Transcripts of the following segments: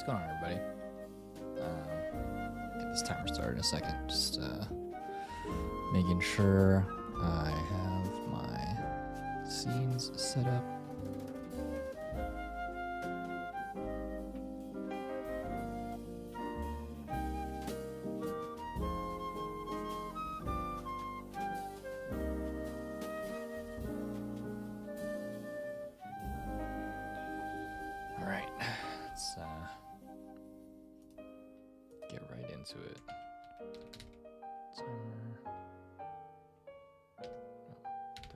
going on, everybody? Get this timer started in a second. Just making sure I have my scenes set up. All right, let's get right into it. Timer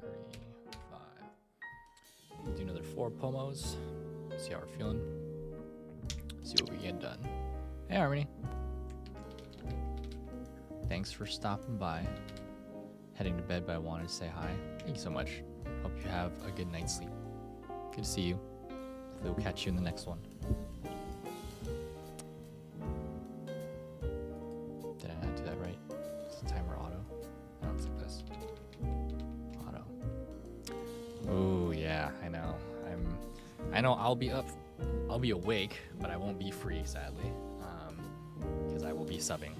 35. Do another 4 pomos. See how we're feeling. See what we get done. Hey, Harmony. Thanks for stopping by. Heading to bed, but I wanted to say hi. Thank you so much. Hope you have a good night's sleep. Good to see you. Hopefully we'll catch you in the next one. Did I not do that right? Is the timer auto? No, it's like this. Auto. Oh yeah, I know. I know I'll be awake, but I won't be free, sadly. Because I will be subbing.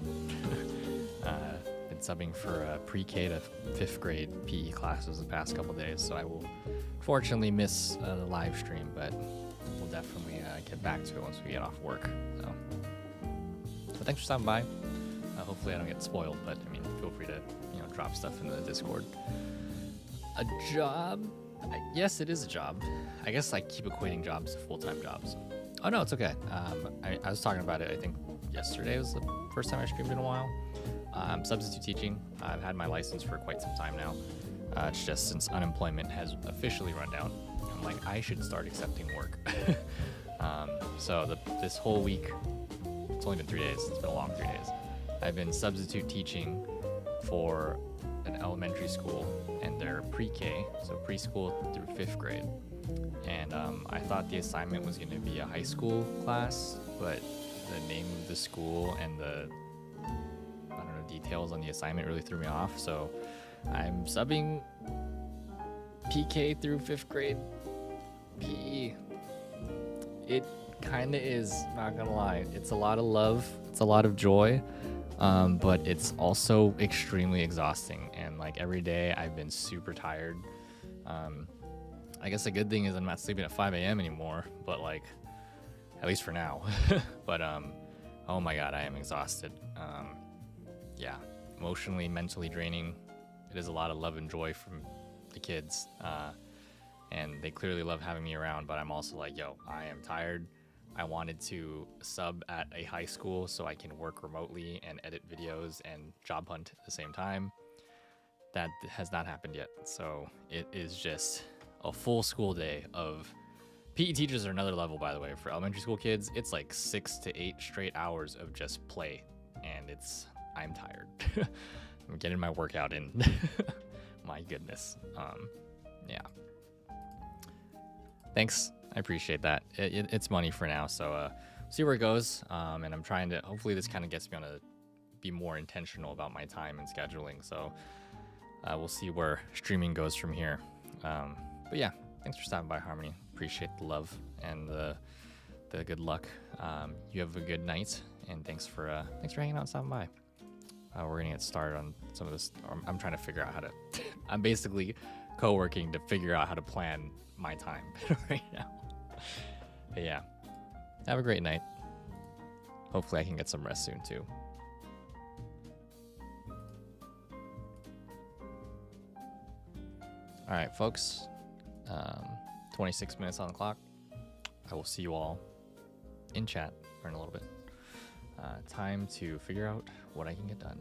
Been subbing for pre-K to 5th grade PE classes the past couple days, so I will fortunately miss the live stream, but we'll definitely get back to it once we get off work. So thanks for stopping by. Hopefully I don't get spoiled, but I mean, feel free to drop stuff into the Discord. A job? Yes, it is a job. I guess I keep equating jobs to full-time jobs. Oh no, it's okay. I was talking about it. I think yesterday was the first time I streamed in a while. I'm substitute teaching. I've had my license for quite some time now. It's just since unemployment has officially run down, I'm like, I should start accepting work. So this whole week, it's only been 3 days. It's been a long 3 days. I've been substitute teaching for an elementary school and their pre-K, so preschool through 5th grade. And I thought the assignment was going to be a high school class, but the name of the school and the details on the assignment really threw me off. So I'm subbing PK through 5th grade PE. It kind of is, not gonna lie. It's a lot of love. It's a lot of joy. But it's also extremely exhausting. And like every day I've been super tired. I guess the good thing is I'm not sleeping at 5 a.m. anymore, but like, at least for now. But oh my God, I am exhausted. Yeah, emotionally, mentally draining. It is a lot of love and joy from the kids. And they clearly love having me around, but I'm also like, yo, I am tired. I wanted to sub at a high school so I can work remotely and edit videos and job hunt at the same time. That has not happened yet. So it is just a full school day of PE teachers are another level, by the way. For elementary school kids, it's like 6 to 8 straight hours of just play. And I'm tired. I'm getting my workout in. My goodness. Yeah. Thanks. I appreciate that. It's money for now, so see where it goes. And I'm trying to, hopefully this kind of gets me on be more intentional about my time and scheduling. So we'll see where streaming goes from here. But yeah, thanks for stopping by, Harmony. Appreciate the love and the good luck. You have a good night, and thanks for hanging out and stopping by. We're gonna get started on some of this. I'm trying to figure out how to. I'm basically co-working to figure out how to plan my time right now. But yeah, have a great night. Hopefully I can get some rest soon too. All right, folks. 26 minutes on the clock. I will see you all in chat in a little bit. Time to figure out what I can get done.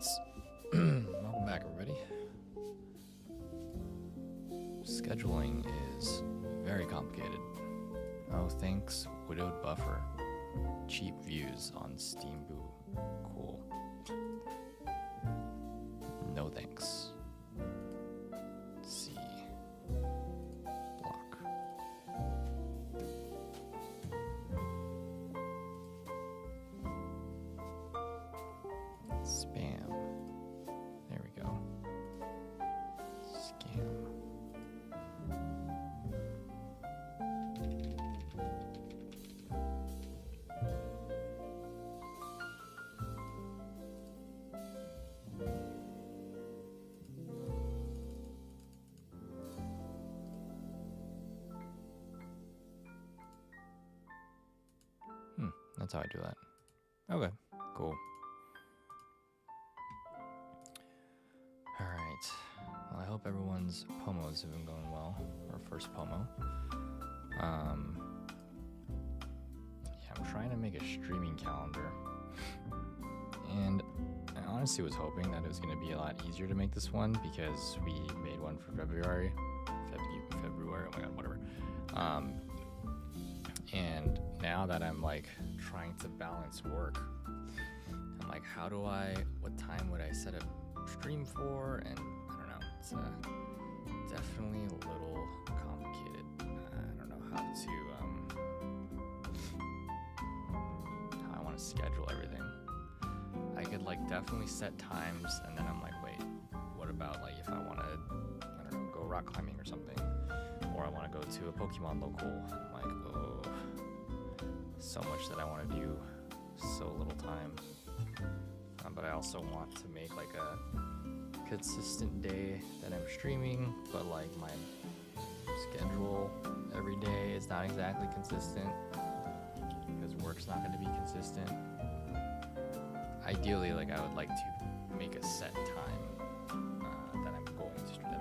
Welcome back, everybody. Scheduling is very complicated. Oh, thanks, Widowed Buffer. Cheap views on Steamboo. Cool. No thanks. C. Block. Spam. There we go. Scam. That's how I do that. Okay, cool. Alright. Well, I hope everyone's pomos have been going well. Our first pomo. Yeah, I'm trying to make a streaming calendar. And I honestly was hoping that it was going to be a lot easier to make this one because we made one for February. February, oh my god, whatever. And now that I'm like trying to balance work, I'm like, what time would I set a stream for? And I don't know, it's definitely a little complicated. I don't know how I want to schedule everything. I could like definitely set times, and then I'm like, wait, what about like if I want to, I don't know, go rock climbing or something, or I want to go to a Pokemon local. I'm like, oh, so much that I want to do, so little time. But I also want to make like a consistent day that I'm streaming, but like my schedule every day is not exactly consistent because work's not going to be consistent. Ideally, like I would like to make a set time that I'm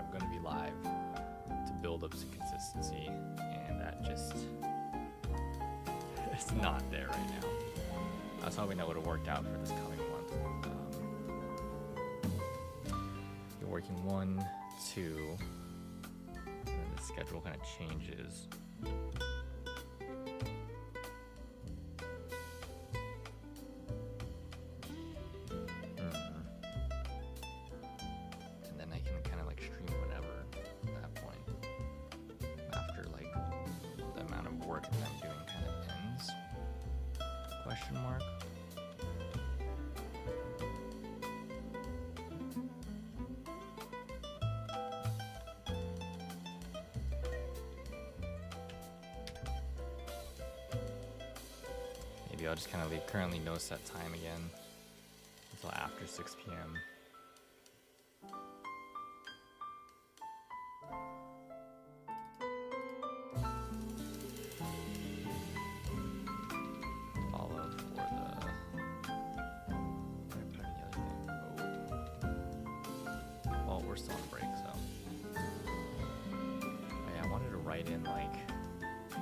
going to be live to build up some consistency, and that just it's not there right now. I was hoping that would have worked out for this coming month. You're working 1, 2, and then the schedule kind of changes. And then I can kind of like stream whenever at that point. After like the amount of work that I'm doing kind of ends. Question mark. Maybe I'll just kind of leave currently no set time again until after 6 p.m. Follow for the... Where did I put any other thing? Oh. Well, we're still on break, so... Oh, yeah, I wanted to write in, like,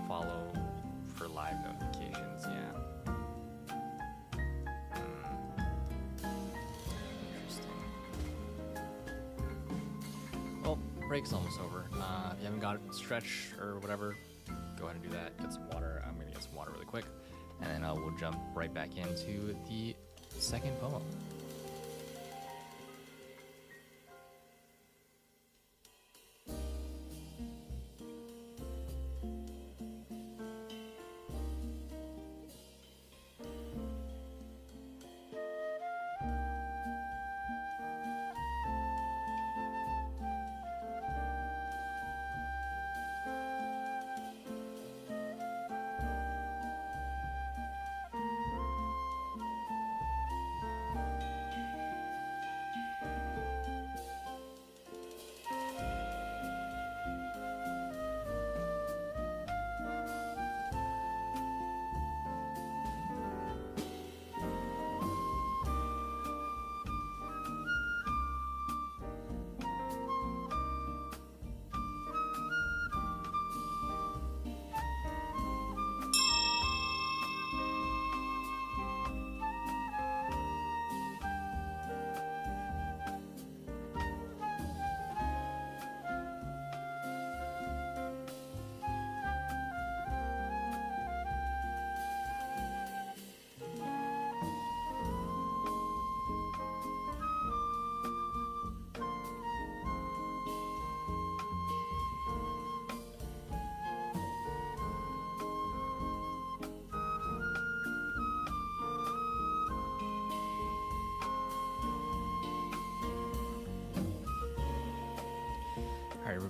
follow for live notifications, yeah. Break's almost over. If you haven't got it, stretch or whatever, go ahead and do that. Get some water. I'm gonna get some water really quick, and then we'll jump right back into the second poem.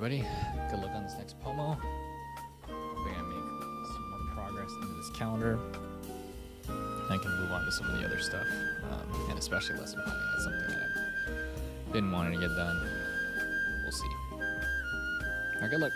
everybody. Good luck on this next Pomo. Hoping I make some more progress into this calendar. I can move on to some of the other stuff, and especially lesson planning. That's something that I've been wanting to get done. We'll see. All right, good luck.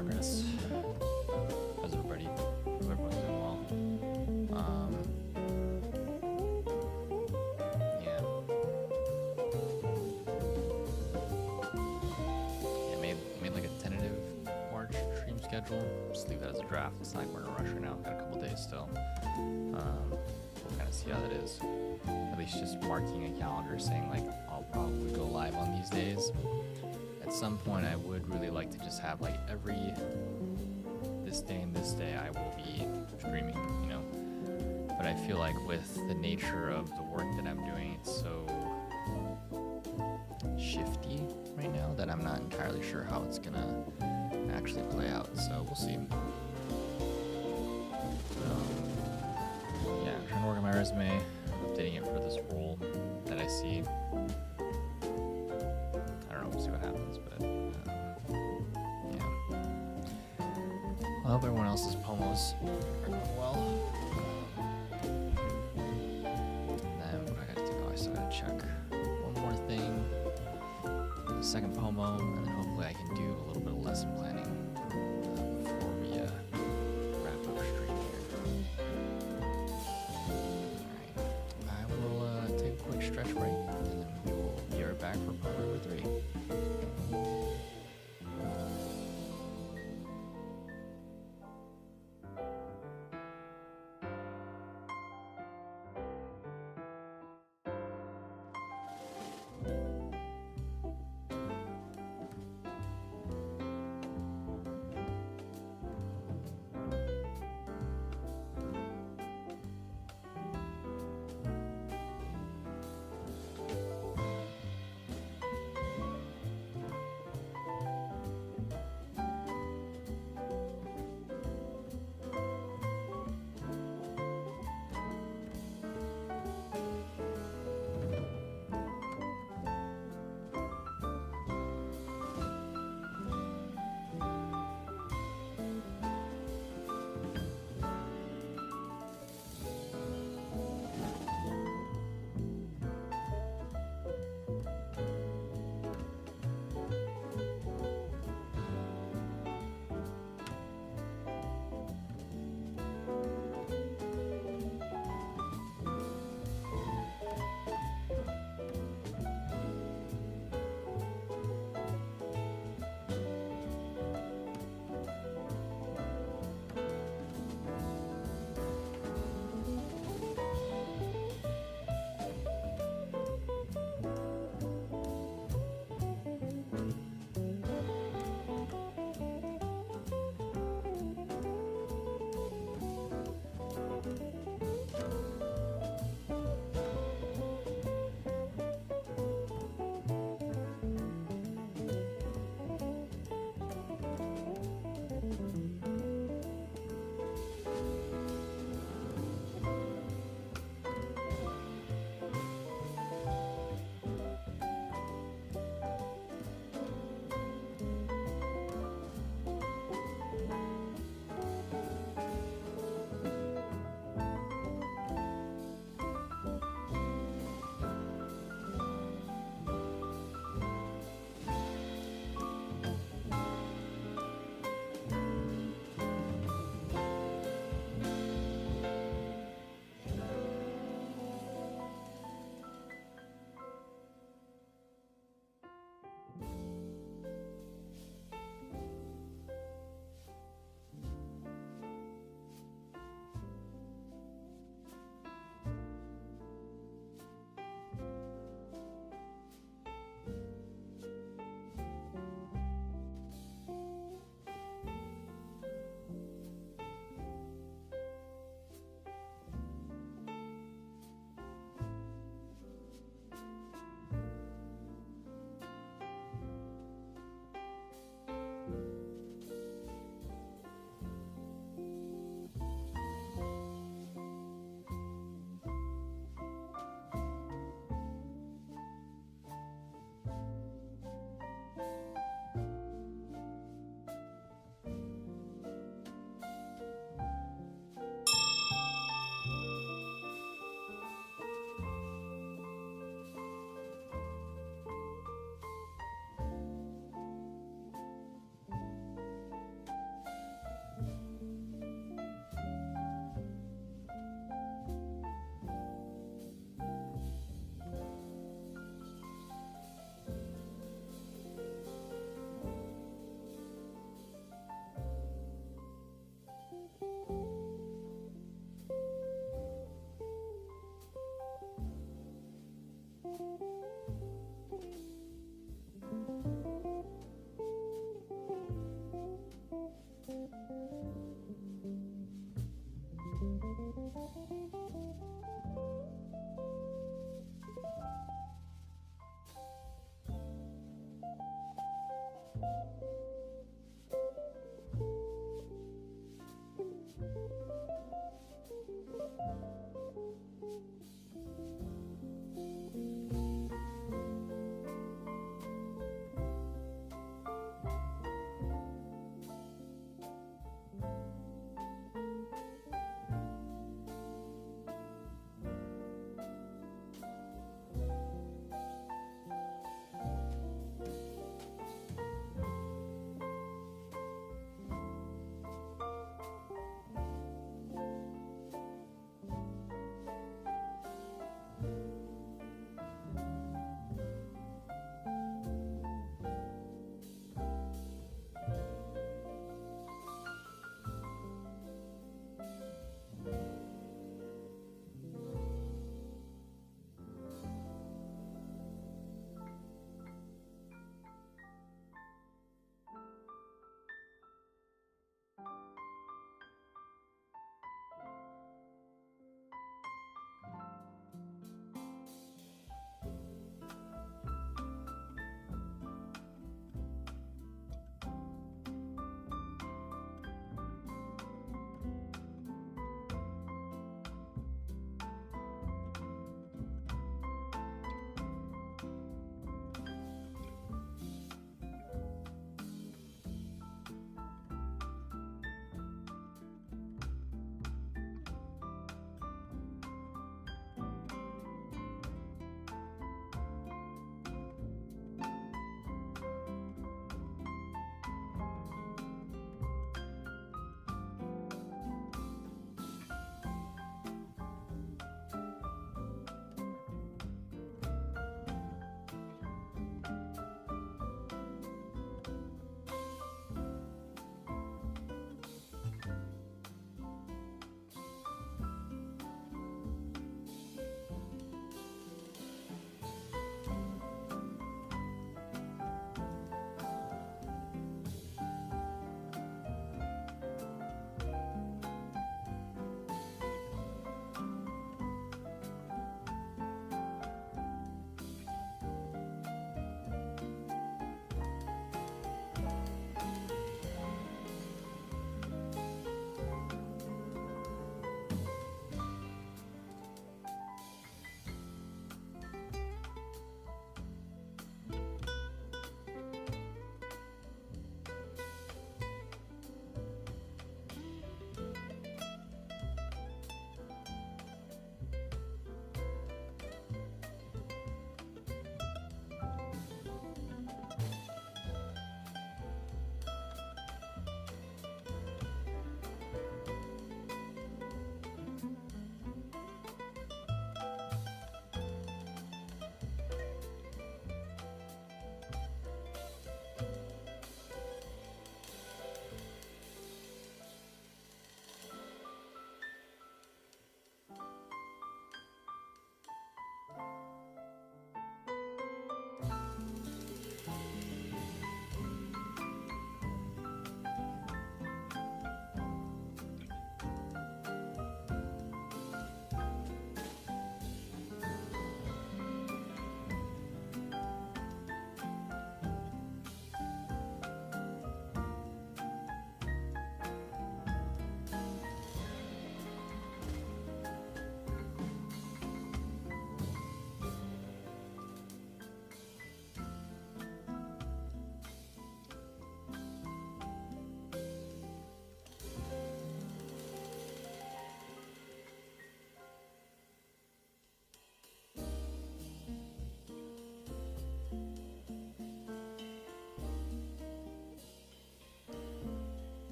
progress. How's everybody? Hope everyone's doing well. Yeah. Yeah, made like a tentative March stream schedule. Just leave that as a draft. It's not like we're in a rush right now. Got a couple days still. We'll kind of see how that is. At least just marking a calendar saying like I'll probably go live on these days. At some point, I would really like to just have like every this day and this day I will be streaming, you know. But I feel like with the nature of the work that I'm doing, it's so shifty right now that I'm not entirely sure how it's gonna actually play out. So we'll see. Yeah, I'm trying to work on my resume, updating it for this role that I see. I don't know, we'll see what happens, but yeah. I hope everyone else's pomos are going well. And then what I gotta do, I still gotta check one more thing. The second pomo, and then hopefully I can do a little bit of lesson planning before we wrap up stream here. Alright, I will take a quick stretch break, and then we will be right back for pomo number 3.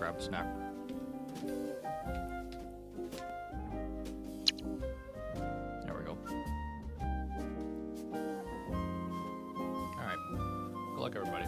grab a snack. There we go. Alright. Good luck, everybody.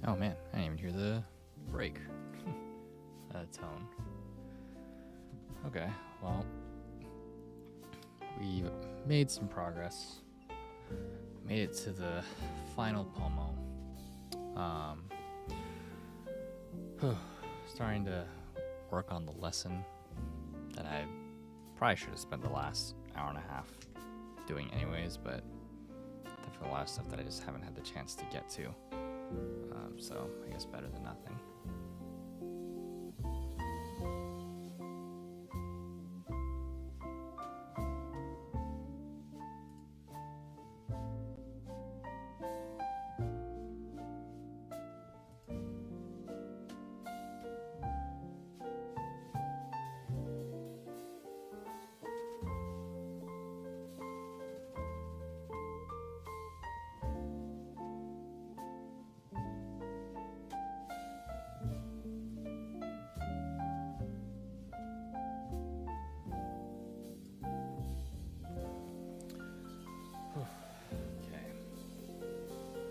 Oh man, I didn't even hear the break tone. Okay, well, we made some progress. Made it to the final pomo. Starting to work on the lesson that I probably should have spent the last hour and a half doing anyways, but definitely a lot of stuff that I just haven't had the chance to get to. So I guess better than nothing.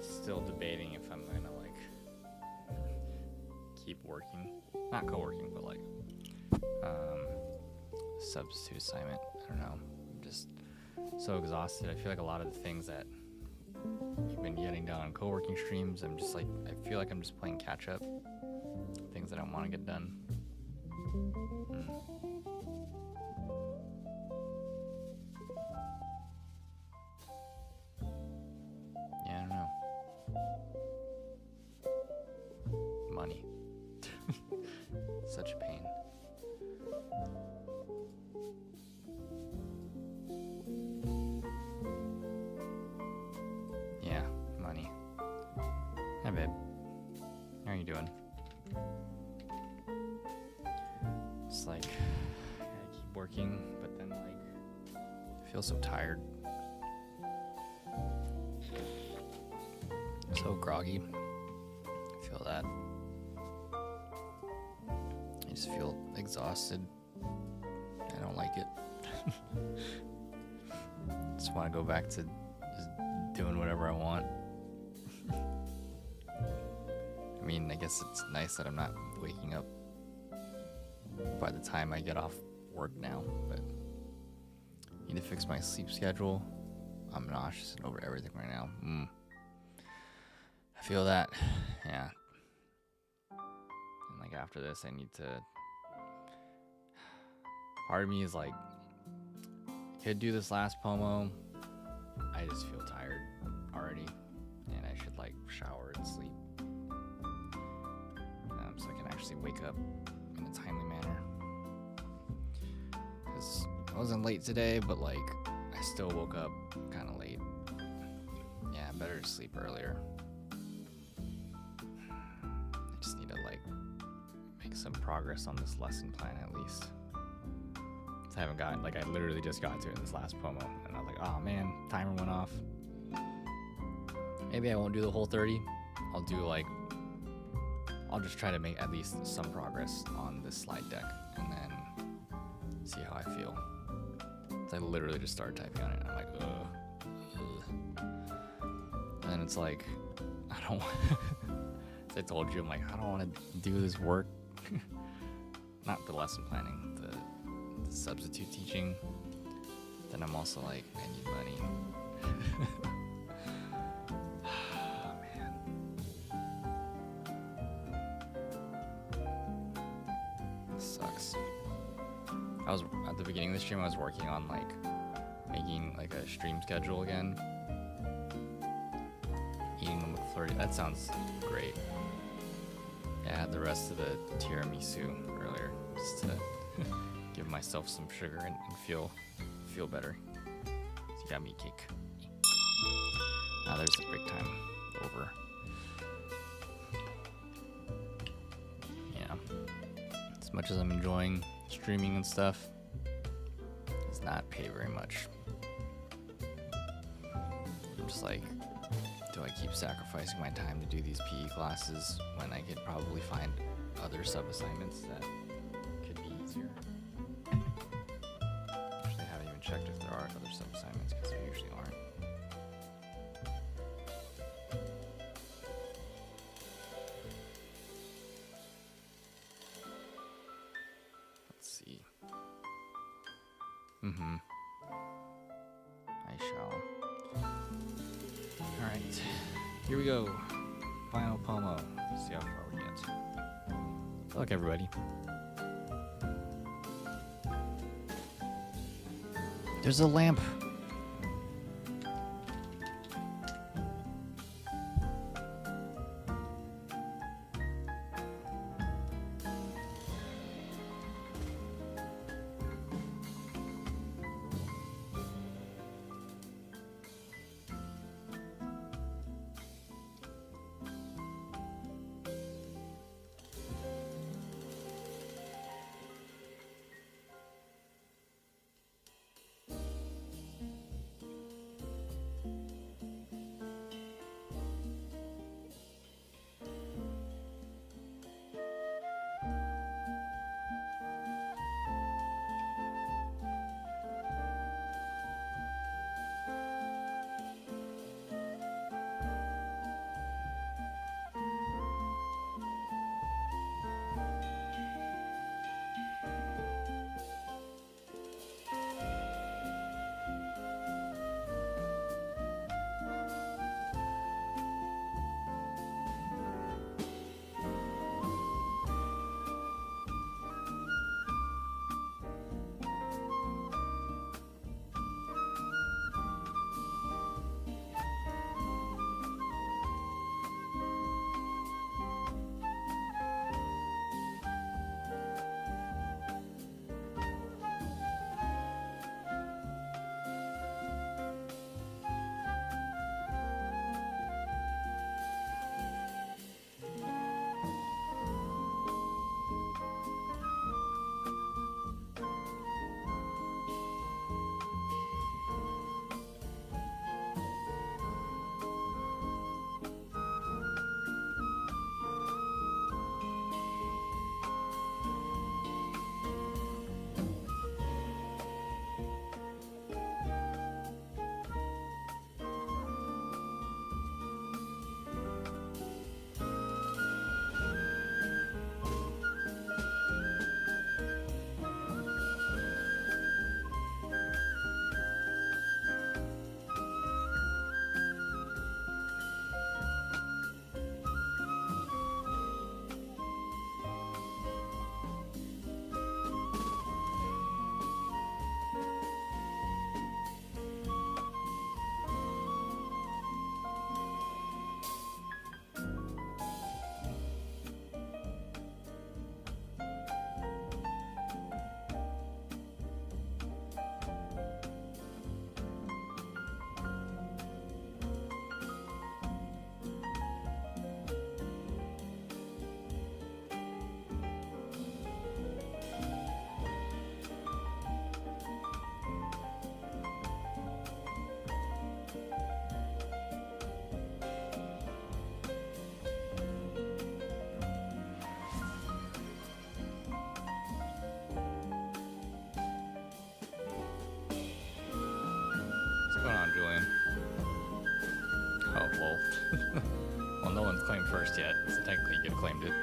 Still debating if I'm gonna like keep working, not co-working, but like substitute assignment. I don't know. I'm just so exhausted. I feel like a lot of the things that we've been getting done on co-working streams, I'm just like, I feel like I'm just playing catch up. Things that I want to get done. Yeah, I don't know. Money. Such a pain. Yeah, money. Hi, babe. How are you doing? It's like, I gotta keep working, but then like, I feel so tired. So groggy. I feel that. I just feel exhausted. I don't like it. Just want to go back to just doing whatever I want. I mean, I guess it's nice that I'm not waking up by the time I get off work now, but I need to fix my sleep schedule. I'm nauseous over everything right now. I feel that, yeah. And like after this, I need to. Part of me is like, could do this last pomo. I just feel tired already, and I should like shower and sleep, so I can actually wake up in a timely manner. Because I wasn't late today, but like I still woke up kind of late. Yeah, better to sleep earlier. I just need to like make some progress on this lesson plan at least. I haven't gotten, like I literally just got to it in this last pomo, and I was like, oh man, timer went off. Maybe I won't do the whole 30. I'll do like, I'll just try to make at least some progress on this slide deck, and then see how I feel. So I literally just started typing on it, and I'm like, ugh. And then it's like, I don't as I told you, I'm like, I don't want to do this work. Not the lesson planning, the substitute teaching. Then I'm also like, I need money. Oh, man. This sucks. I was at the beginning of the stream, I was working on like making like a stream schedule again. Eating the McFlurry. That sounds great. Yeah, I had the rest of the tiramisu earlier just to give myself some sugar and feel better. So you got me cake. Now there's the break time over. Yeah. As much as I'm enjoying streaming and stuff, it's not pay very much. I'm just like, do I keep sacrificing my time to do these PE classes when I could probably find other sub-assignments that could be easier? Actually, I haven't even checked if there are other sub-assignments, because there usually aren't. see. Mm-hmm. I shall. Alright. Here we go. Final Pomo. See how far we get. Good luck, everybody. There's a lamp. Julian? Oh, well. Well, no one's claimed first yet, so technically you could have claimed it.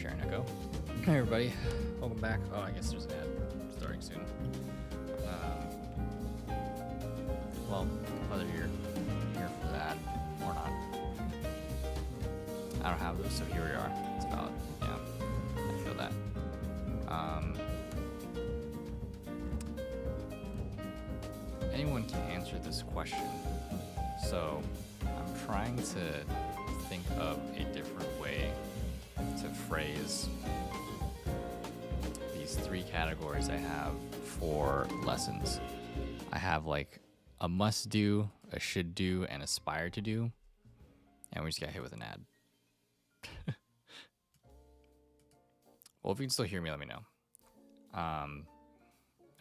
sharing Echo. Hey everybody, welcome back. Oh, I guess there's an ad starting soon. Well, whether you're here for that or not, I don't have those, so here we are. It's about, yeah, I feel that. Anyone can answer this question. So I'm trying to think of a different way to phrase these three categories I have for lessons. I have like a must do, a should do, and aspire to do. And we just got hit with an ad. Well, if you can still hear me, let me know. And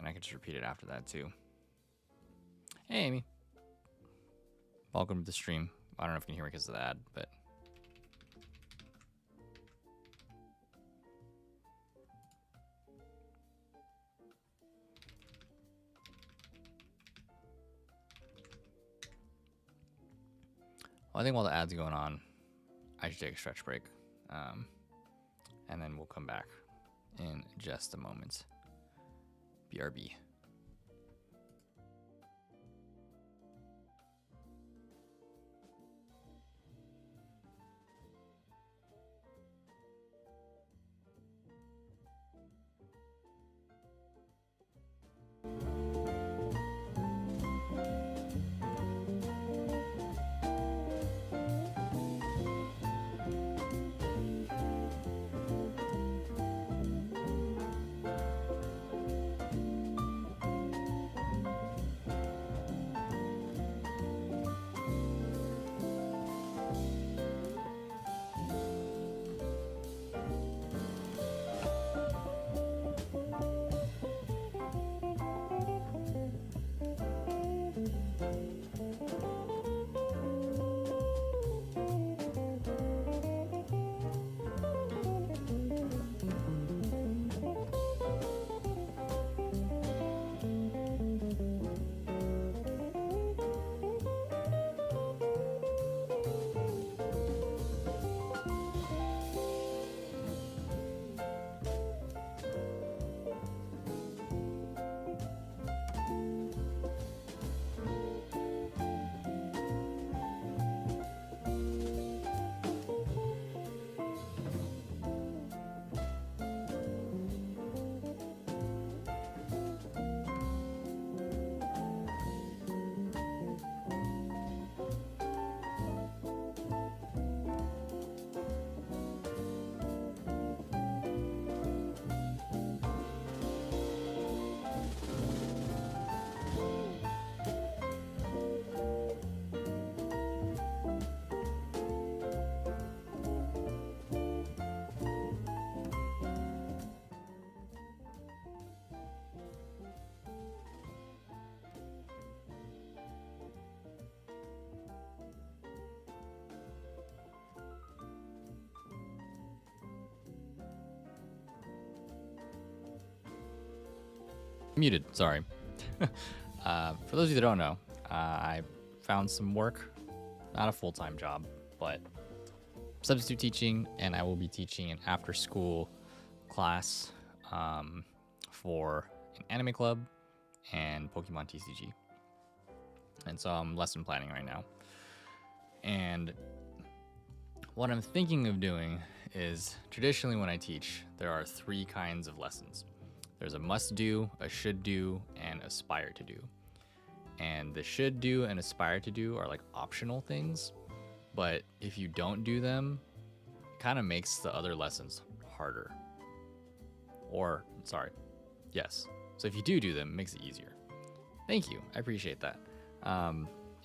I can just repeat it after that too. Hey, Amy. Welcome to the stream. I don't know if you can hear me because of the ad, but... Well, I think while the ad's going on, I should take a stretch break. And then we'll come back in just a moment. BRB. Muted, sorry. For those of you that don't know, I found some work, not a full-time job, but substitute teaching, and I will be teaching an after-school class for an anime club and Pokemon TCG. And so I'm lesson planning right now. And what I'm thinking of doing is, traditionally when I teach, there are three kinds of lessons. There's a must do, a should do, and aspire to do. And the should do and aspire to do are like optional things, but if you don't do them, it kind of makes the other lessons harder. Or, sorry, yes. So if you do them, it makes it easier. Thank you, I appreciate that.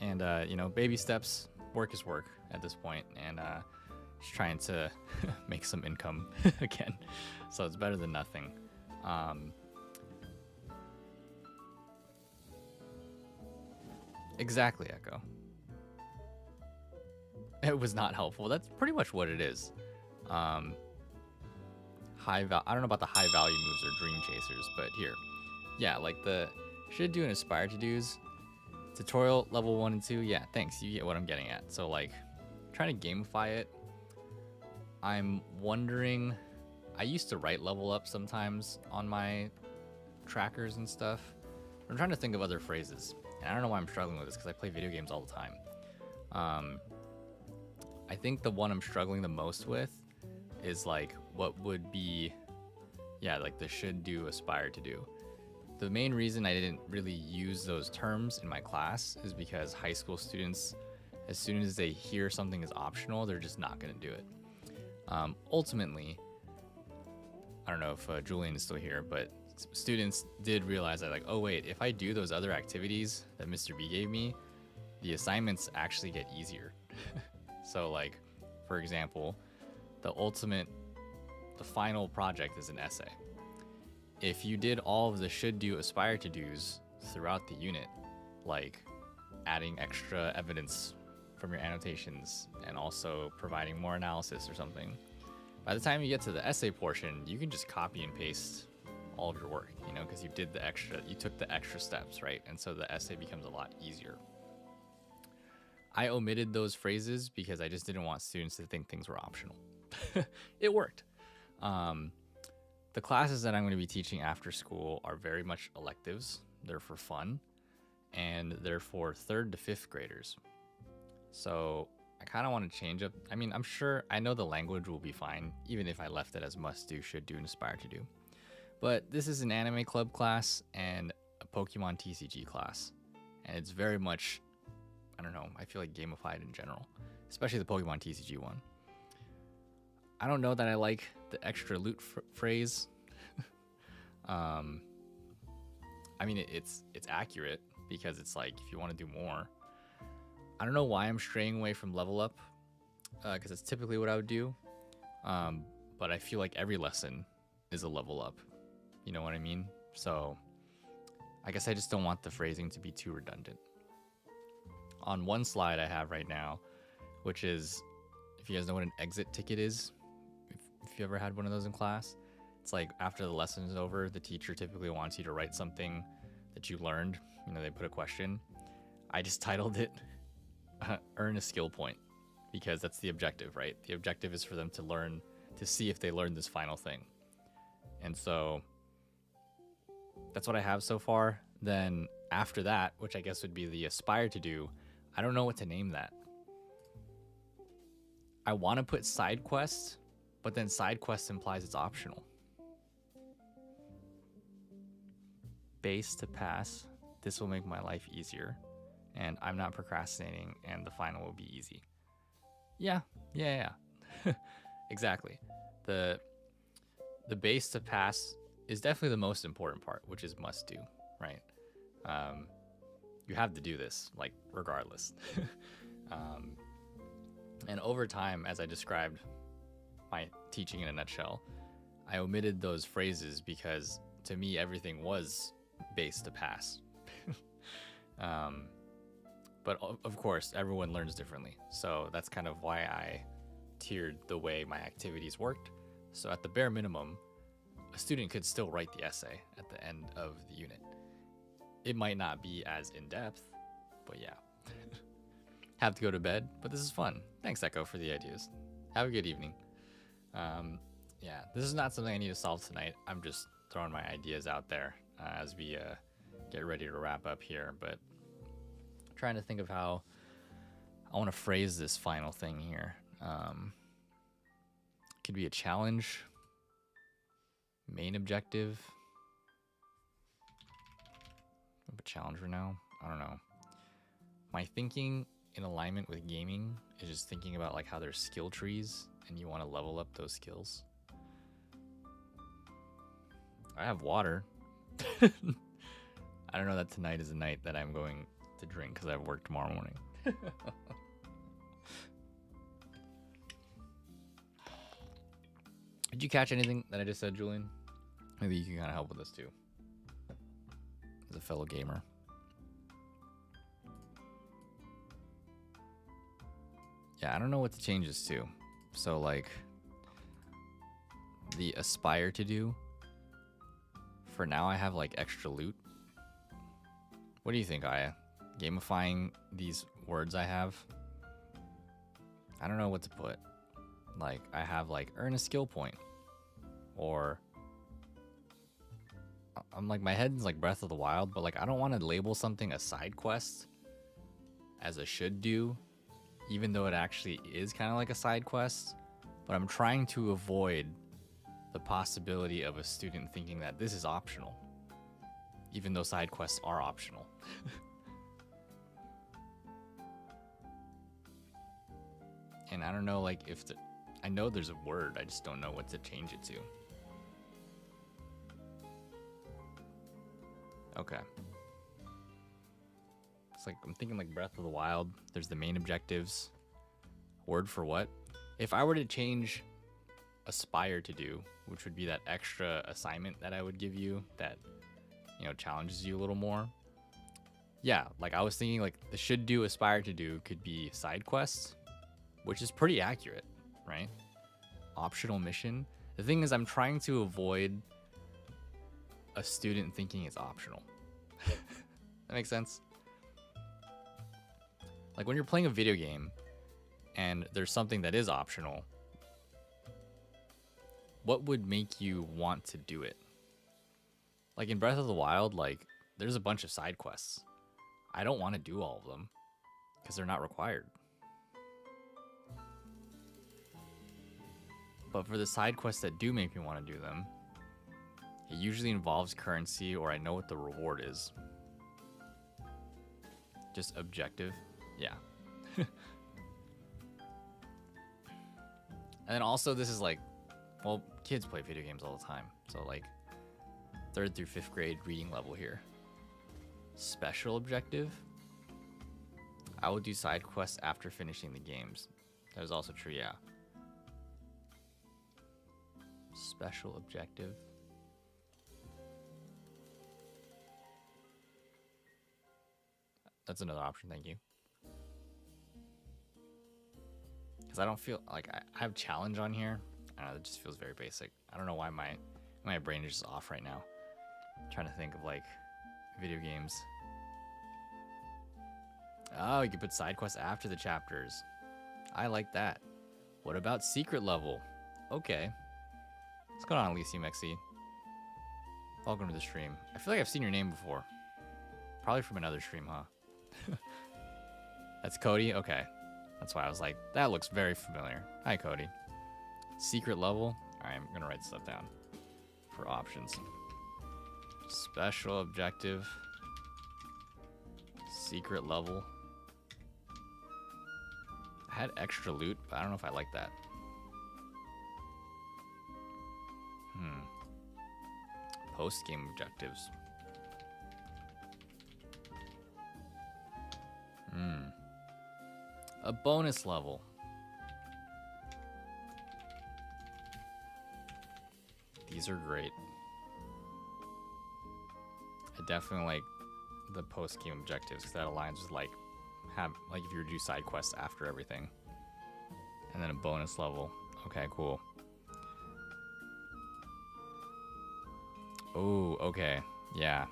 You know, baby steps, work is work at this point, and just trying to make some income again. So it's better than nothing. Exactly, Echo. It was not helpful. That's pretty much what it is. I don't know about the high value moves or dream chasers, but here. Yeah, like the should do and aspire to do's. Tutorial level 1 and 2. Yeah, thanks. You get what I'm getting at. So like trying to gamify it. I'm wondering I used to write level up sometimes on my trackers and stuff. I'm trying to think of other phrases, and I don't know why I'm struggling with this because I play video games all the time. I think the one I'm struggling the most with is like what would be, yeah, like the should do, aspire to do. The main reason I didn't really use those terms in my class is because high school students, as soon as they hear something is optional, they're just not going to do it. Ultimately, I don't know if Julian is still here, but students did realize that, like, oh wait, if I do those other activities that Mr. B gave me, the assignments actually get easier. So like, for example, the final project is an essay. If you did all of the should do, aspire to do's throughout the unit, like adding extra evidence from your annotations and also providing more analysis or something, by the time you get to the essay portion, you can just copy and paste all of your work, you know, because you took the extra steps, right? And so the essay becomes a lot easier. I omitted those phrases because I just didn't want students to think things were optional. It worked. The classes that I'm going to be teaching after school are very much electives. They're for fun, and they're for 3rd to 5th graders. So I kind of want to change up. I mean, I know the language will be fine, even if I left it as must do, should do, and aspire to do. But this is an anime club class and a Pokemon TCG class. And it's very much, I don't know, I feel like gamified in general, especially the Pokemon TCG one. I don't know that I like the extra loot phrase. I mean, it's accurate because it's like, if you want to do more. I don't know why I'm straying away from level up, because it's typically what I would do. But I feel like every lesson is a level up. You know what I mean? So I guess I just don't want the phrasing to be too redundant. On one slide I have right now, which is, if you guys know what an exit ticket is, if you ever had one of those in class, it's like after the lesson is over, the teacher typically wants you to write something that you learned. You know, they put a question. I just titled it earn a skill point, because that's the objective, right? The objective is for them to learn, to see if they learned this final thing. And so that's what I have so far. Then after that, which I guess would be the aspire to do, I don't know what to name that. I want to put side quest, but then side quest implies it's optional. Base to pass. This will make my life easier, and I'm not procrastinating, and the final will be easy. Yeah. Exactly. The base to pass is definitely the most important part, which is must do, right? You have to do this, like, regardless. And over time, as I described my teaching in a nutshell, I omitted those phrases because to me, everything was base to pass. But of course, everyone learns differently. So that's kind of why I tiered the way my activities worked. So at the bare minimum, a student could still write the essay at the end of the unit. It might not be as in-depth, but yeah. Have to go to bed, but this is fun. Thanks, Echo, for the ideas. Have a good evening. Yeah, this is not something I need to solve tonight. I'm just throwing my ideas out there as we get ready to wrap up here, but trying to think of how I want to phrase this final thing here. Could be a challenge, main objective. A challenge for now. I don't know. My thinking in alignment with gaming is just thinking about like how there's skill trees and you want to level up those skills. I have water. I don't know that tonight is the night that I'm going to drink because I have work tomorrow morning. Did you catch anything that I just said, Julian? Maybe you can kind of help with this too, as a fellow gamer. Yeah, I don't know what to change this to. So like the aspire to do, for now I have like extra loot. What do you think, Aya? Gamifying these words I have? I don't know what to put. Like I have like earn a skill point. or I'm like, my head's like Breath of the Wild, but like I don't want to label something a side quest as a should do, even though it actually is kind of like a side quest. But I'm trying to avoid the possibility of a student thinking that this is optional, even though side quests are optional. And I don't know, like, I know there's a word, I just don't know what to change it to. Okay. It's like, I'm thinking like Breath of the Wild, there's the main objectives. Word for what? If I were to change aspire to do, which would be that extra assignment that I would give you that, you know, challenges you a little more. Yeah, like I was thinking like the should do aspire to do could be side quests, which is pretty accurate, right? Optional mission. The thing is, I'm trying to avoid a student thinking it's optional. That makes sense? Like when you're playing a video game and there's something that is optional, what would make you want to do it? Like in Breath of the Wild, like there's a bunch of side quests. I don't want to do all of them because they're not required. But for the side quests that do make me want to do them, it usually involves currency or I know what the reward is. Just objective. Yeah. And then also this is like, well, kids play video games all the time. So like 3rd through 5th grade reading level here. Special objective. I will do side quests after finishing the games. That is also true, yeah. Special objective. That's another option, thank you. Because I don't feel like I have challenge on here. I don't know, it just feels very basic. I don't know why my brain is just off right now. I'm trying to think of like video games. Oh, you can put side quests after the chapters. I like that. What about secret level? Okay. What's going on, Elysium XE? Welcome to the stream. I feel like I've seen your name before. Probably from another stream, huh? That's Cody? Okay. That's why I was like, that looks very familiar. Hi, Cody. Secret level. Alright, I'm gonna write stuff down for options. Special objective. Secret level. I had extra loot, but I don't know if I like that. Post-game objectives. A bonus level. These are great. I definitely like the post-game objectives because that aligns with like if you were to do side quests after everything. And then a bonus level. Okay, cool. Oh, okay. Yeah.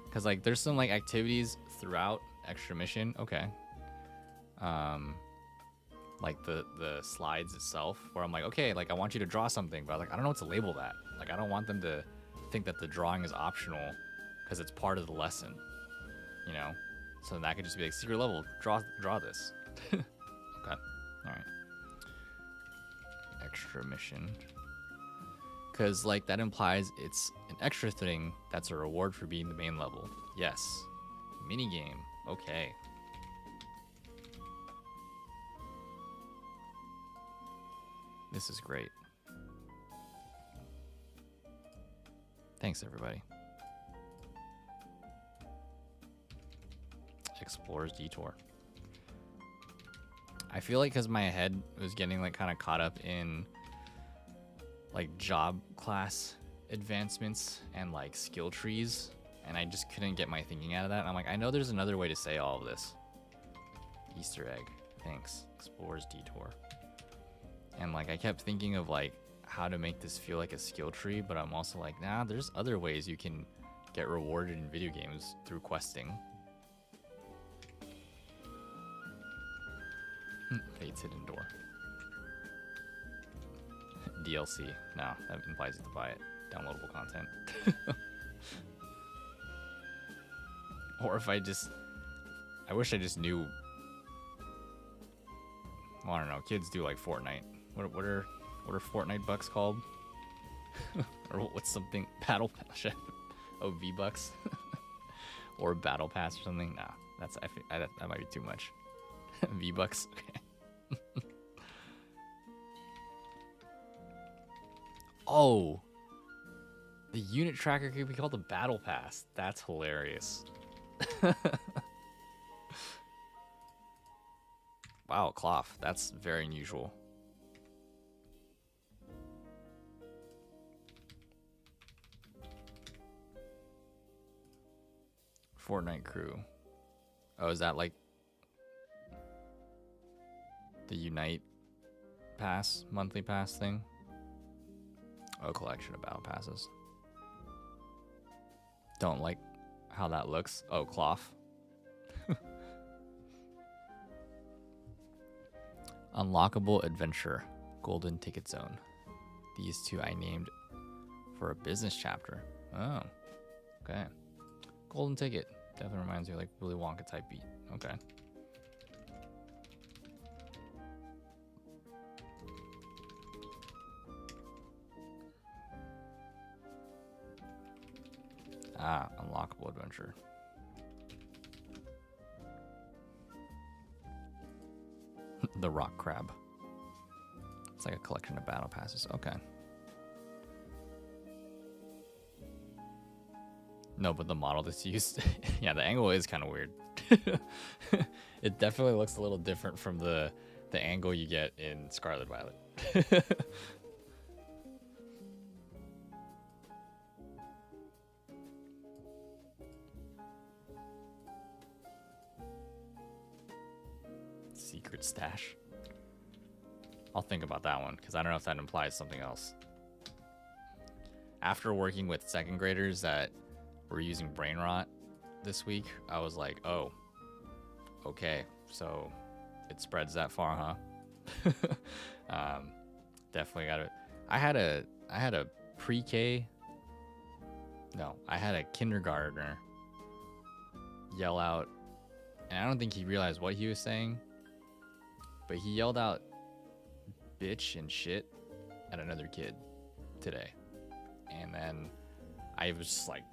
Because like there's some like activities throughout extra mission. Okay. Like the slides itself where I'm like, okay, like I want you to draw something, but like I don't know what to label that. Like I don't want them to think that the drawing is optional because it's part of the lesson, you know? So that could just be like secret level, draw this. Okay. All right. Extra mission. Because like that implies it's an extra thing that's a reward for being the main level. Yes. Mini game. Okay. This is great. Thanks, everybody. Explorer's Detour. I feel like because my head was getting like kind of caught up in like job class advancements and like skill trees, and I just couldn't get my thinking out of that. And I'm like, I know there's another way to say all of this. Easter egg. Thanks. Explorer's Detour. And like I kept thinking of like how to make this feel like a skill tree, but I'm also like, nah, there's other ways you can get rewarded in video games through questing. Fate's Hidden Door. DLC. No, that implies you have to buy it. Downloadable content. Or if I wish I just knew. Well, I don't know. Kids do like Fortnite. What are Fortnite bucks called? Or what's something battle pass? Oh, V-Bucks. Or battle pass or something. Nah, that might be too much. V-Bucks. Okay. Oh, the unit tracker could be called the battle pass. That's hilarious. Wow, cloth. That's very unusual. Fortnite crew. Oh, is that like the Unite pass, monthly pass thing? Oh, collection of battle passes. Don't like how that looks. Oh, cloth. Unlockable adventure. Golden ticket zone. These two I named for a business chapter. Oh, okay. Golden ticket. Definitely reminds me of like Willy Wonka type beat. Okay. Ah, unlockable adventure. The rock crab. It's like a collection of battle passes. Okay. No, but the model that's used, yeah, the angle is kind of weird. It definitely looks a little different from the angle you get in Scarlet Violet. Secret stash. I'll think about that one because I don't know if that implies something else. After working with second graders that were using brain rot this week, I was like, oh, okay, so it spreads that far, huh? Definitely got it. I had a pre-K. No, I had a kindergartner yell out, and I don't think he realized what he was saying, but he yelled out bitch and shit at another kid today. And then I was just like,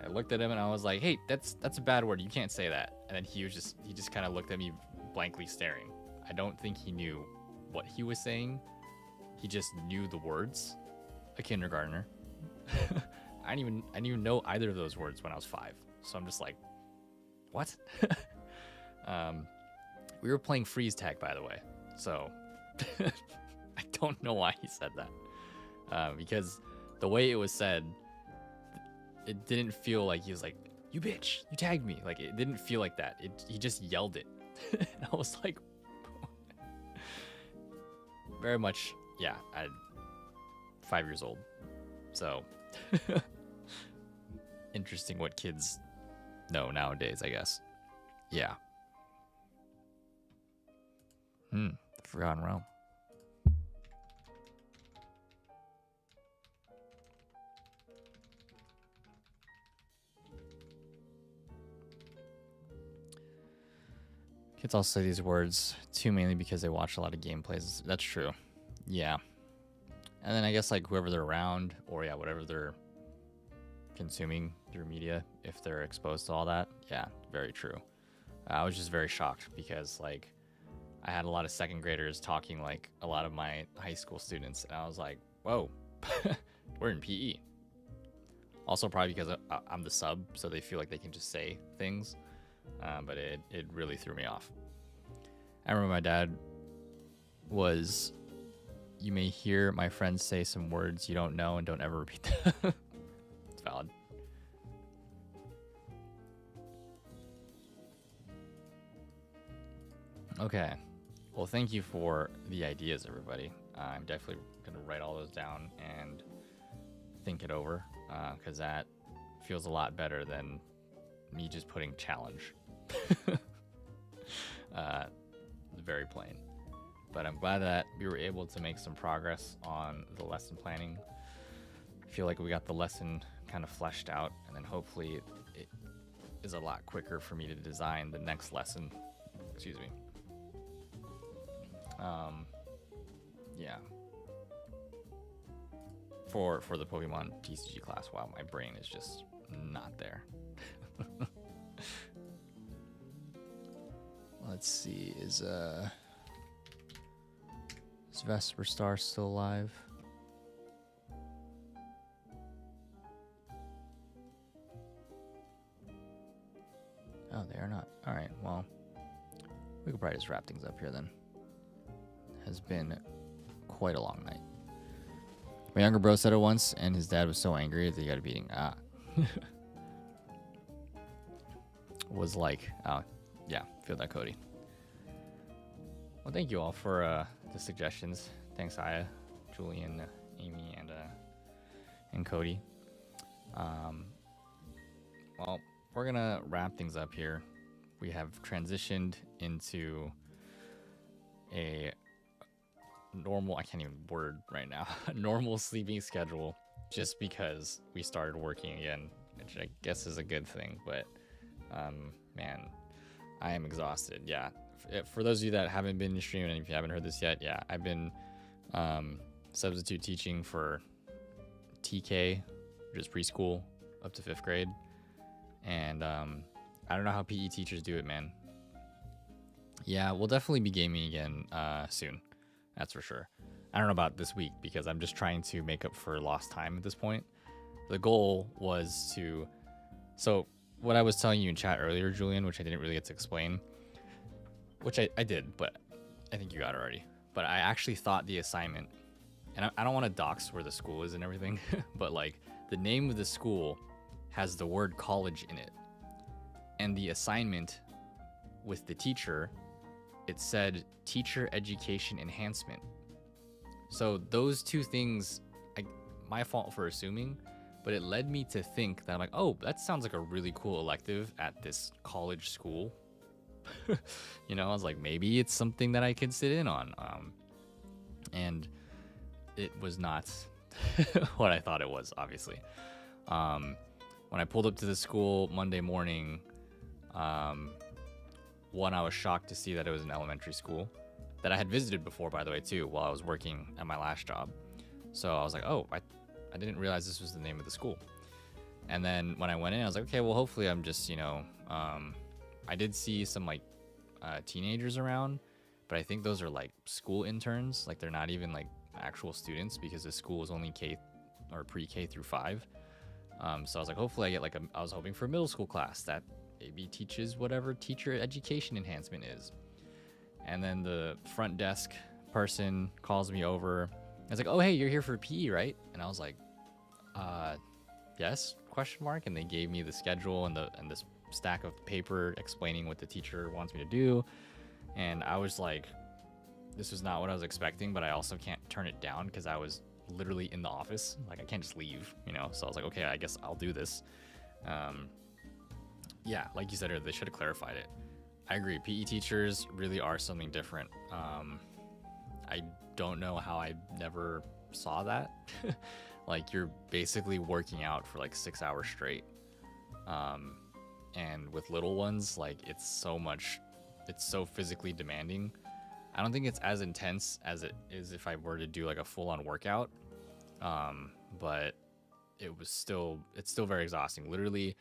I looked at him and I was like, hey, that's a bad word. You can't say that. And then he just kind of looked at me blankly staring. I don't think he knew what he was saying. He just knew the words. A kindergartner. I didn't even know either of those words when I was 5. So I'm just like, what? We were playing freeze tag, by the way. So I don't know why he said that. Because the way it was said, it didn't feel like he was like, you bitch, you tagged me. Like, it didn't feel like that. He just yelled it. And I was like, very much, yeah, I'm 5 years old. So, interesting what kids know nowadays, I guess. Yeah. The Forgotten Realm. Kids also say these words too, mainly because they watch a lot of gameplays. That's true. Yeah. And then I guess like whoever they're around, or yeah, whatever they're consuming through media, if they're exposed to all that. Yeah, very true. I was just very shocked because like I had a lot of second graders talking like a lot of my high school students, and I was like, whoa, we're in PE. Also probably because I'm the sub, so they feel like they can just say things. But it really threw me off. I remember my dad was, you may hear my friends say some words you don't know and don't ever repeat them. It's valid. Okay. Well, thank you for the ideas, everybody. I'm definitely going to write all those down and think it over, because that feels a lot better than me just putting challenge. Very plain. but I'm glad that we were able to make some progress on the lesson planning. I feel like we got the lesson kind of fleshed out, and then hopefully it is a lot quicker for me to design the next lesson. Excuse me. Yeah. For the Pokemon TCG class, wow, my brain is just not there. Let's see, is Vesper Star still alive? Oh, they are not. All right, well, we could probably just wrap things up here then. Has been quite a long night. My younger bro said it once, and his dad was so angry that he got a beating. Was like, oh, yeah, feel that, Cody. Well, thank you all for the suggestions. Thanks, Aya, Julian, Amy, and Cody. Well, we're gonna wrap things up here. We have transitioned into a normal, I can't even word right now, normal sleeping schedule, just because we started working again, which I guess is a good thing. But man, I am exhausted. Yeah, for those of you that haven't been streaming, and if you haven't heard this yet, yeah, I've been substitute teaching for TK, which is preschool up to 5th grade, and I don't know how PE teachers do it, man. Yeah, we'll definitely be gaming again soon. That's for sure. I don't know about this week because I'm just trying to make up for lost time at this point. The goal was to... So what I was telling you in chat earlier, Julian, which I didn't really get to explain, which I did, but I think you got it already. But I actually thought the assignment, and I don't want to dox where the school is and everything, but like the name of the school has the word college in it. And the assignment with the teacher, it said teacher education enhancement. So those two things, my fault for assuming, but it led me to think that I'm like, oh, that sounds like a really cool elective at this college school. You know, I was like, maybe it's something that I could sit in on. And it was not what I thought it was, obviously. When I pulled up to the school Monday morning, one, I was shocked to see that it was an elementary school that I had visited before, by the way, too, while I was working at my last job. So I was like, oh, I didn't realize this was the name of the school. And then when I went in, I was like, okay, well, hopefully I'm just, you know, I did see some like teenagers around, but I think those are like school interns. Like they're not even like actual students because the school is only K or pre-K through 5. So I was like, hopefully I get like I was hoping for a middle school class that maybe teaches whatever teacher education enhancement is. And then the front desk person calls me over. I was like, oh, hey, you're here for PE, right? And I was like, yes, question mark. And they gave me the schedule and this stack of paper explaining what the teacher wants me to do. And I was like, this was not what I was expecting, but I also can't turn it down because I was literally in the office. Like I can't just leave, you know? So I was like, okay, I guess I'll do this. Yeah, like you said earlier, they should have clarified it. I agree. PE teachers really are something different. I don't know how I never saw that. Like you're basically working out for like 6 hours straight. And with little ones, like it's so physically demanding. I don't think it's as intense as it is if I were to do like a full-on workout. But it's still very exhausting. Literally,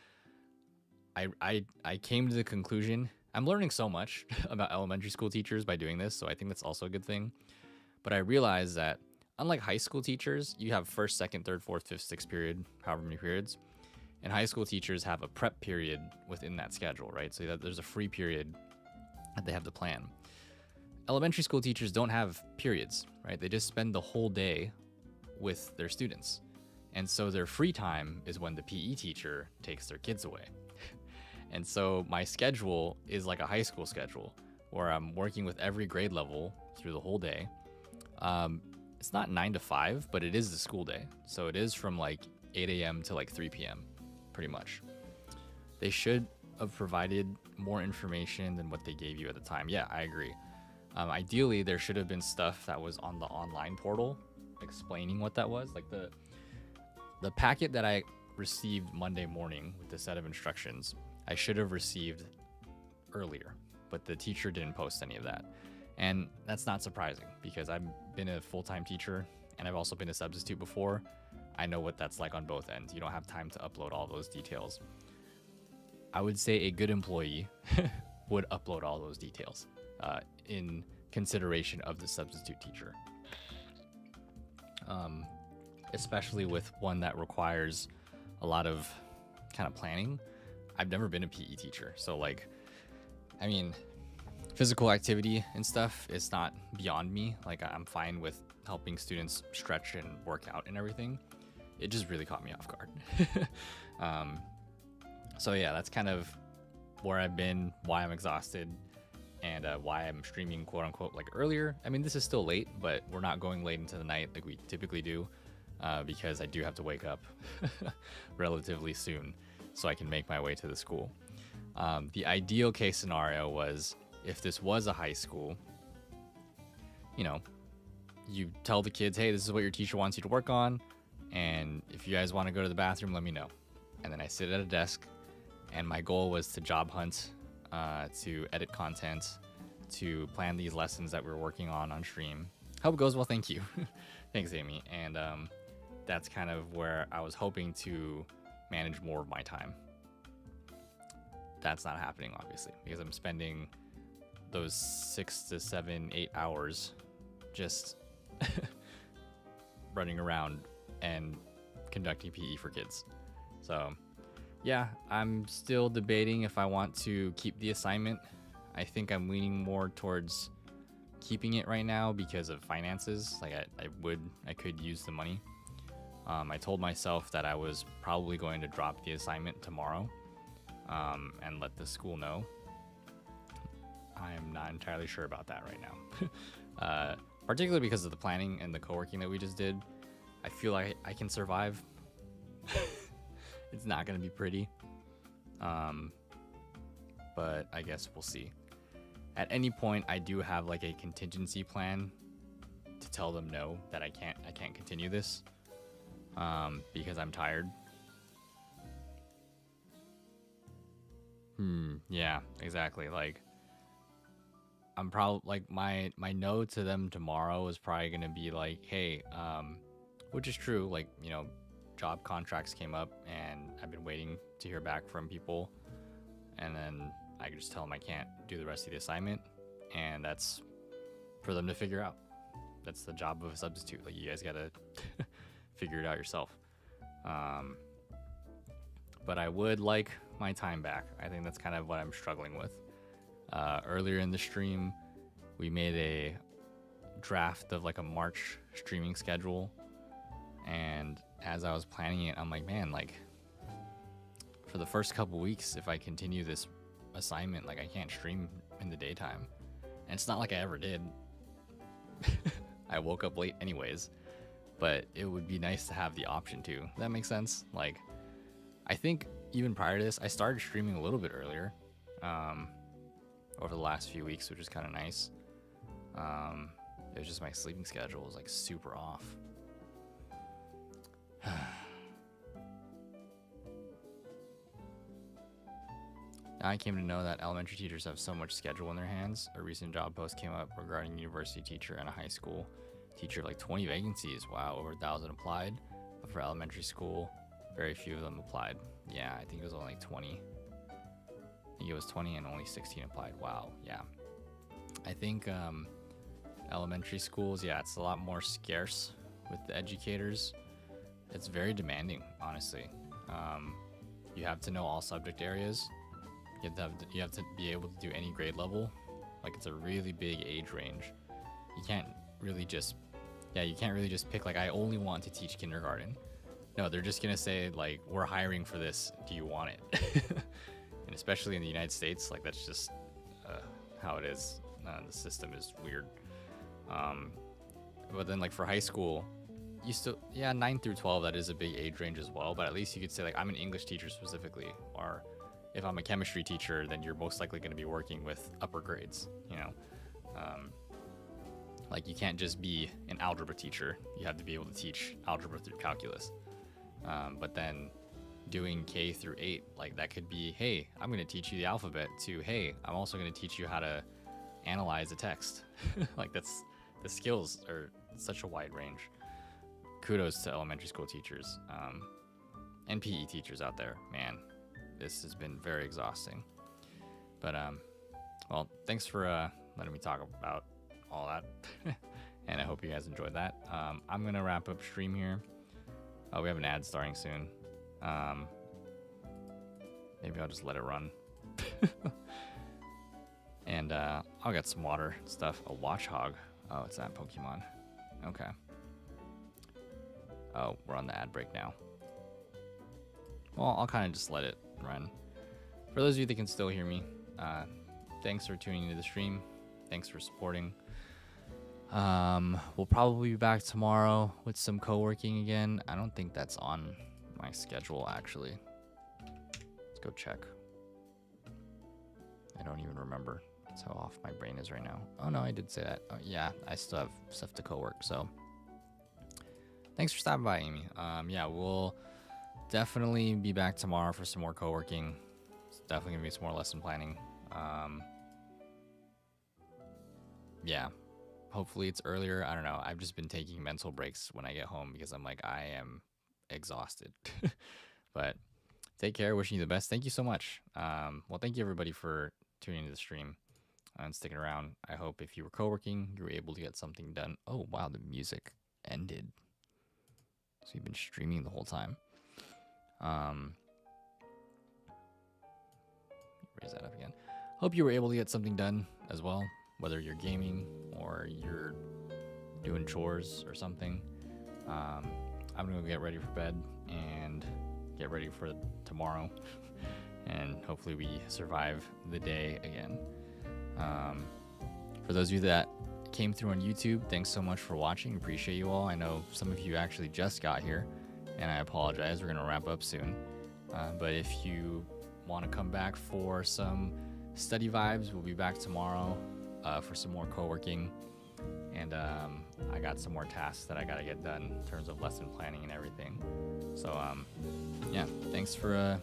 I came to the conclusion, I'm learning so much about elementary school teachers by doing this, so I think that's also a good thing. But I realized that unlike high school teachers, you have first, second, third, fourth, fifth, sixth period, however many periods. And high school teachers have a prep period within that schedule, right? So that there's a free period that they have to plan. Elementary school teachers don't have periods, right? They just spend the whole day with their students. And so their free time is when the PE teacher takes their kids away. And so my schedule is like a high school schedule where I'm working with every grade level through the whole day. It's not 9 to 5, but it is the school day. So it is from like 8 a.m. to like 3 p.m. pretty much. They should have provided more information than what they gave you at the time. Yeah, I agree. Ideally, there should have been stuff that was on the online portal explaining what that was. Like the packet that I received Monday morning with the set of instructions, I should have received earlier, but the teacher didn't post any of that. And that's not surprising because I've been a full-time teacher and I've also been a substitute before. I know what that's like on both ends. You don't have time to upload all those details. I would say a good employee would upload all those details in consideration of the substitute teacher. Especially with one that requires a lot of kind of planning. I've never been a PE teacher, so like, I mean, physical activity and stuff is not beyond me. Like, I'm fine with helping students stretch and work out and everything. It just really caught me off guard. So yeah, that's kind of where I've been, why I'm exhausted, and why I'm streaming quote unquote like earlier. I mean, this is still late, but we're not going late into the night like we typically do, because I do have to wake up relatively soon so I can make my way to the school. The ideal case scenario was if this was a high school, you know, you tell the kids, hey, this is what your teacher wants you to work on, and if you guys want to go to the bathroom, let me know. And then I sit at a desk, and my goal was to job hunt, to edit content, to plan these lessons that we're working on stream. Hope it goes well, thank you. Thanks, Amy. And that's kind of where I was hoping to manage more of my time. That's not happening, obviously, because I'm spending those 6 to 7, 8 hours just running around and conducting PE for kids. So yeah, I'm still debating if I want to keep the assignment. I think I'm leaning more towards keeping it right now because of finances. Like I could use the money. I told myself that I was probably going to drop the assignment tomorrow, and let the school know. I am not entirely sure about that right now. Particularly because of the planning and the co-working that we just did. I feel like I can survive. It's not going to be pretty. But I guess we'll see. At any point, I do have like a contingency plan to tell them no, that I can't continue this, because I'm tired. Yeah, exactly. Like, I'm probably like my no to them tomorrow is probably going to be like, hey, which is true. Like, you know, job contracts came up and I've been waiting to hear back from people, and then I can just tell them I can't do the rest of the assignment, and that's for them to figure out. That's the job of a substitute. Like, you guys gotta figure it out yourself. But I would like my time back. I think that's kind of what I'm struggling with. Earlier in the stream, we made a draft of like a March streaming schedule, and as I was planning it, I'm like, man, like, for the first couple weeks, if I continue this assignment, like, I can't stream in the daytime. And it's not like I ever did. I woke up late anyways, but it would be nice to have the option to. Does that make sense? Like, I think even prior to this, I started streaming a little bit earlier, over the last few weeks, which is kind of nice. It was just my sleeping schedule was like super off. Now I came to know that elementary teachers have so much schedule in their hands. A recent job post came up regarding university teacher and a high school teacher, like 20 vacancies. Wow, over 1,000 applied. But for elementary school, very few of them applied. Yeah, I think it was only like 20. I think it was 20 and only 16 applied. Wow, yeah. I think elementary schools, yeah, it's a lot more scarce with the educators. It's very demanding, honestly. You have to know all subject areas. You have to be able to do any grade level. Like, it's a really big age range. You can't really just pick, like, I only want to teach kindergarten. No, they're just gonna say, like, we're hiring for this, do you want it? And especially in the United States, like, that's just how it is. The system is weird. But then, like, for high school, you still, 9 through 12, that is a big age range as well, but at least you could say, like, I'm an English teacher specifically, or if I'm a chemistry teacher, then you're most likely going to be working with upper grades, you know. Like, you can't just be an algebra teacher. You have to be able to teach algebra through calculus. But then doing K through 8, like that could be, hey, I'm going to teach you the alphabet, to, hey, I'm also going to teach you how to analyze a text. Like, that's, the skills are such a wide range. Kudos to elementary school teachers and PE teachers out there. Man, this has been very exhausting. But, well, thanks for letting me talk about all that. And I hope you guys enjoyed that. I'm going to wrap up stream here. Oh, we have an ad starting soon. Maybe I'll just let it run. And I'll get some water and stuff. A watch hog. Oh, it's that Pokemon. Okay. Oh, we're on the ad break now. Well, I'll kind of just let it run. For those of you that can still hear me, thanks for tuning into the stream. Thanks for supporting. We'll probably be back tomorrow with some co-working again. I don't think that's on my schedule, actually. Let's go check. I don't even remember. That's how off my brain is right now. Oh, no, I did say that. Oh, yeah, I still have stuff to co-work, so. Thanks for stopping by, Amy. Yeah, we'll definitely be back tomorrow for some more co-working. It's definitely gonna be some more lesson planning. Yeah, hopefully it's earlier. I don't know. I've just been taking mental breaks when I get home because I'm like, I am exhausted. But take care. Wishing you the best. Thank you so much. Well, thank you everybody for tuning into the stream and sticking around. I hope if you were co-working, you were able to get something done. Oh, wow, the music ended. So you've been streaming the whole time. Raise that up again. Hope you were able to get something done as well, whether you're gaming or you're doing chores or something. I'm gonna go get ready for bed and get ready for tomorrow. And hopefully we survive the day again. For those of you that came through on YouTube, thanks so much for watching. Appreciate you all. I know some of you actually just got here, and I apologize. We're gonna wrap up soon. But if you want to come back for some study vibes, we'll be back tomorrow for some more co-working. And I got some more tasks that I gotta get done in terms of lesson planning and everything. So yeah, thanks for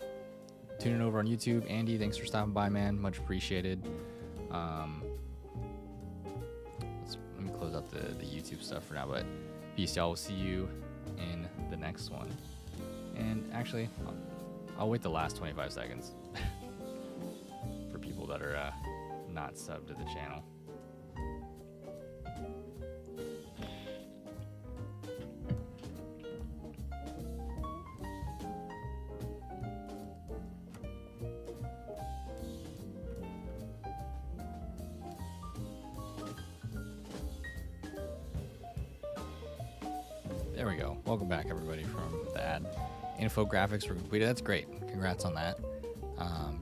tuning over on YouTube. Andy, thanks for stopping by, man. Much appreciated. Let me close out the YouTube stuff for now, but peace, y'all. We'll see you in the next one. And actually, I'll wait the last 25 seconds for people that are not subbed to the channel. There we go. Welcome back, everybody, from the ad. Infographics were completed. That's great. Congrats on that.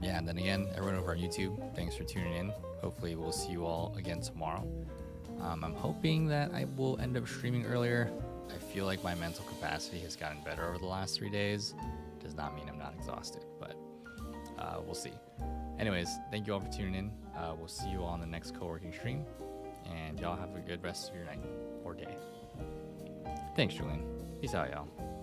Yeah, and then again, everyone over on YouTube, thanks for tuning in. Hopefully we'll see you all again tomorrow. I'm hoping that I will end up streaming earlier. I feel like my mental capacity has gotten better over the last 3 days. Does not mean I'm not exhausted, but we'll see. Anyways, thank you all for tuning in. We'll see you all on the next co-working stream, and y'all have a good rest of your night or day. Thanks, Julian. Peace out, y'all.